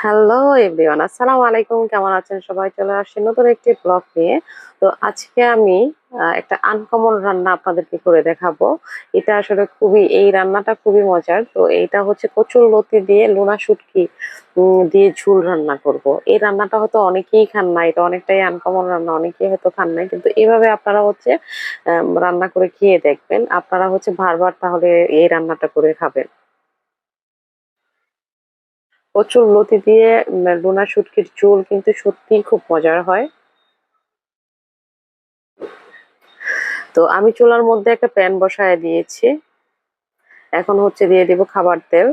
Hello everyone, আসসালামু আলাইকুম। কেমন আছেন সবাই? চলে আসছি নতুন একটি ব্লগ নিয়ে। তো আজকে আমি একটা আনকমন রান্না আপনাদেরকে করে দেখাবো। এটা আসলে এই রান্নাটা খুবই মজার। তো এইটা হচ্ছে কচুরলতি দিয়ে লোনা শুটকি দিয়ে ঝোল রান্না করব। এই রান্নাটা হয়তো অনেকেই খান না, এটা অনেকটাই আনকমন রান্না, অনেকেই হয়তো খান নাই, কিন্তু এভাবে আপনারা হচ্ছে রান্না করে খেয়ে দেখবেন। আপনারা হচ্ছে বারবার তাহলে এই রান্নাটা করে খাবেন। কচুরলতি দিয়ে লোনা শুটকির ঝোল কিন্তু সত্যিই খুব মজার হয়। তো আমি চুলার মধ্যে একটা প্যান বসায় দিয়েছি। এখন হচ্ছে দিয়ে দিব খাবার তেল।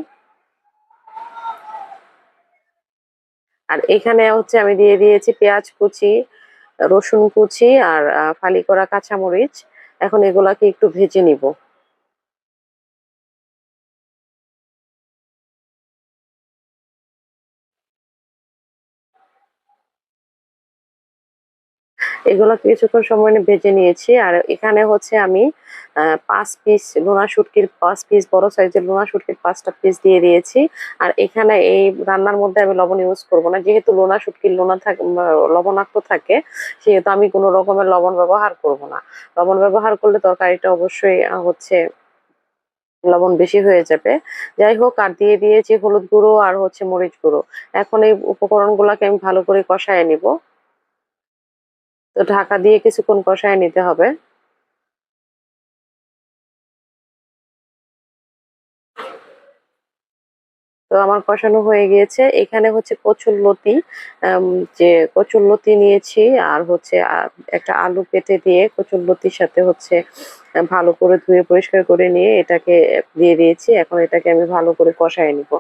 আর এখানে হচ্ছে আমি দিয়ে দিয়েছি পেঁয়াজ কুচি, রসুন কুচি আর ফালি করা কাঁচামরিচ। এখন এগুলাকে একটু ভেজে নিব। এগুলো কিছুক্ষণ সময় ভেজে নিয়েছি। আর এখানে হচ্ছে আমি 5 পিস লোনা শুটকির 5 পিস বড় সাইজের লোনা শুটকির 5টা পিস দিয়ে দিয়েছি। আর এখানে এই রান্নার মধ্যে আমি লবণ ইউজ করব না, যেহেতু লোনা শুটকির লোনা থাকে, লবণাক্ত থাকে, সেহেতু আমি কোনো রকমের লবণ ব্যবহার করব না। লবণ ব্যবহার করলে তরকারিটা অবশ্যই হচ্ছে লবণ বেশি হয়ে যাবে। যাই হোক, আর দিয়ে দিয়েছি হলুদ গুঁড়ো আর হচ্ছে মরিচ গুঁড়ো। এখন এই উপকরণগুলোকে আমি ভালো করে কষায় নিব। তো ঢাকা দিয়ে কিছুক্ষণ কষায় নিতে হবে। তো আমার কষানো হয়ে গিয়েছে। এখানে হচ্ছে কচুরলতি, আম, যে কচুরলতি নিয়েছি, আর হচ্ছে একটা আলু কেটে দিয়ে কচুরলতির সাথে হচ্ছে ভালো করে ধুয়ে পরিষ্কার করে নিয়ে এটাকে দিয়ে দিয়েছি। এখন এটাকে আমি ভালো করে কষায় নিব।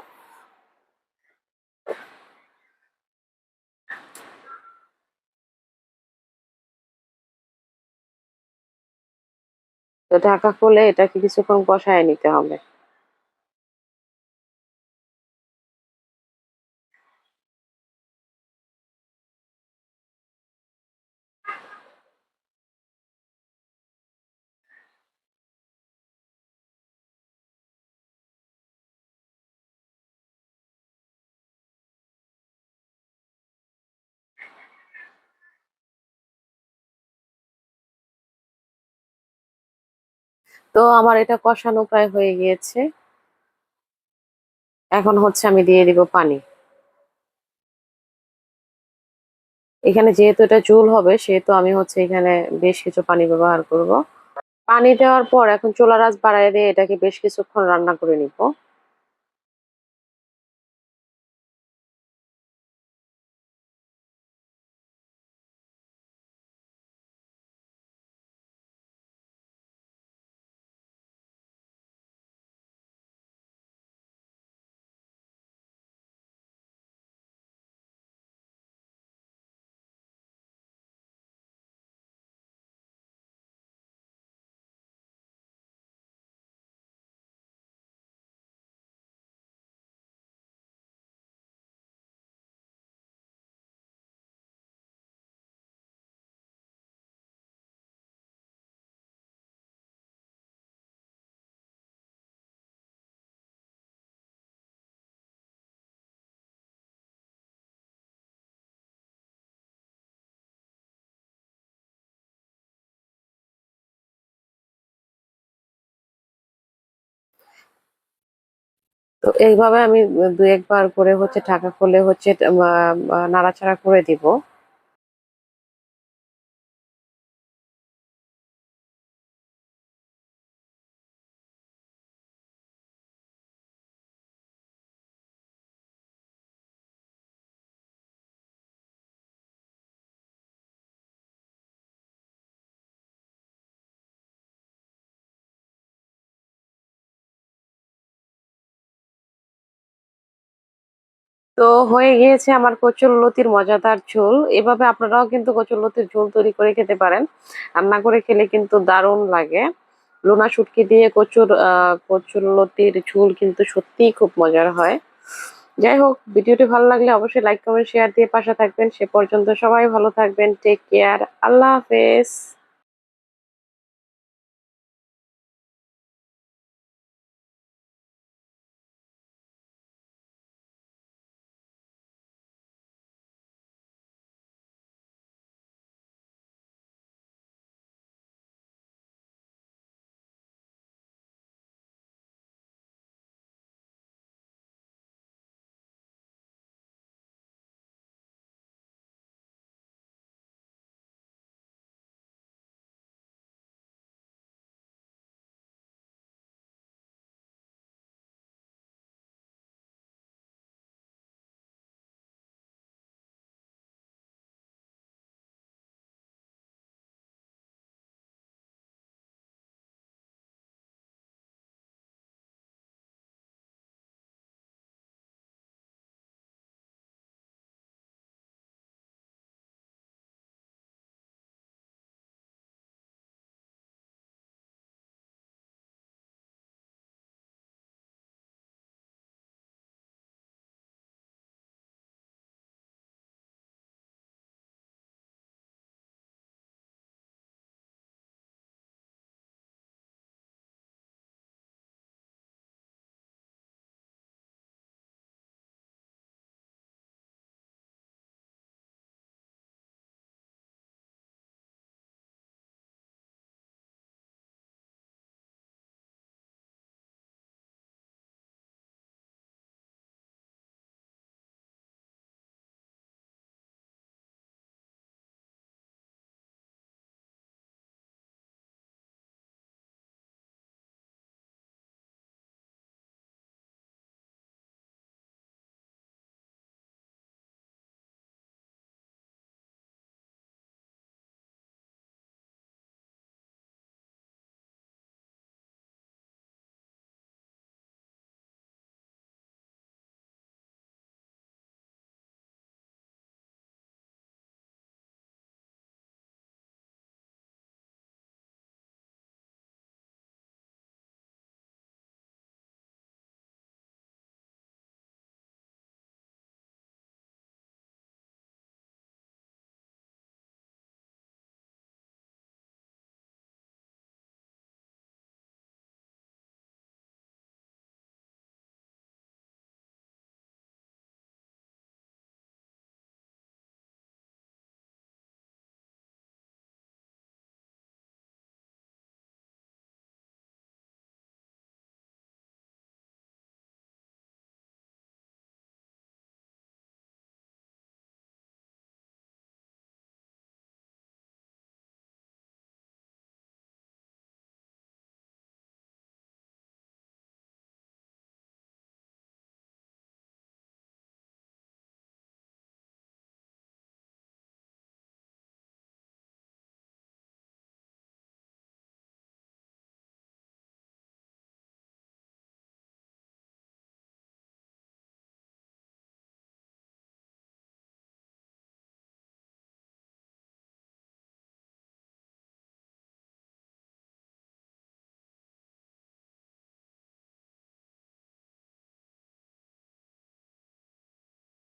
তো ঢাকা খুলে এটাকে কিছুক্ষণ কষায় নিতে হবে। তো আমার এটা কষানো প্রায় হয়ে গিয়েছে। এখন হচ্ছে আমি দিয়ে দিব পানি। এখানে যেহেতু এটা ঝোল হবে, সেহেতু আমি হচ্ছে এখানে বেশ কিছু পানি ব্যবহার করব। পানি দেওয়ার পর এখন চুলার আঁচ বাড়ায় দিয়ে এটাকে বেশ কিছুক্ষণ রান্না করে নিব। তো এইভাবে আমি দু একবার করে হচ্ছে ঢাকা খুলে হচ্ছে নাড়াচাড়া করে দিব। তো হয়ে গিয়েছে আমার কচুরলতির মজাদার ঝোল। এভাবে আপনারাও কিন্তু কচুরলতির ঝোল তৈরি করে খেতে পারেন। রান্না করে খেলে কিন্তু দারুণ লাগে। লোনা শুটকি দিয়ে কচুরলতির ঝোল কিন্তু সত্যিই খুব মজার হয়। যাই হোক, ভিডিওটি ভালো লাগলে অবশ্যই লাইক কমেন্ট শেয়ার দিয়ে পাশে থাকবেন। সে পর্যন্ত সবাই ভালো থাকবেন। Take care. আল্লাহ হাফেজ।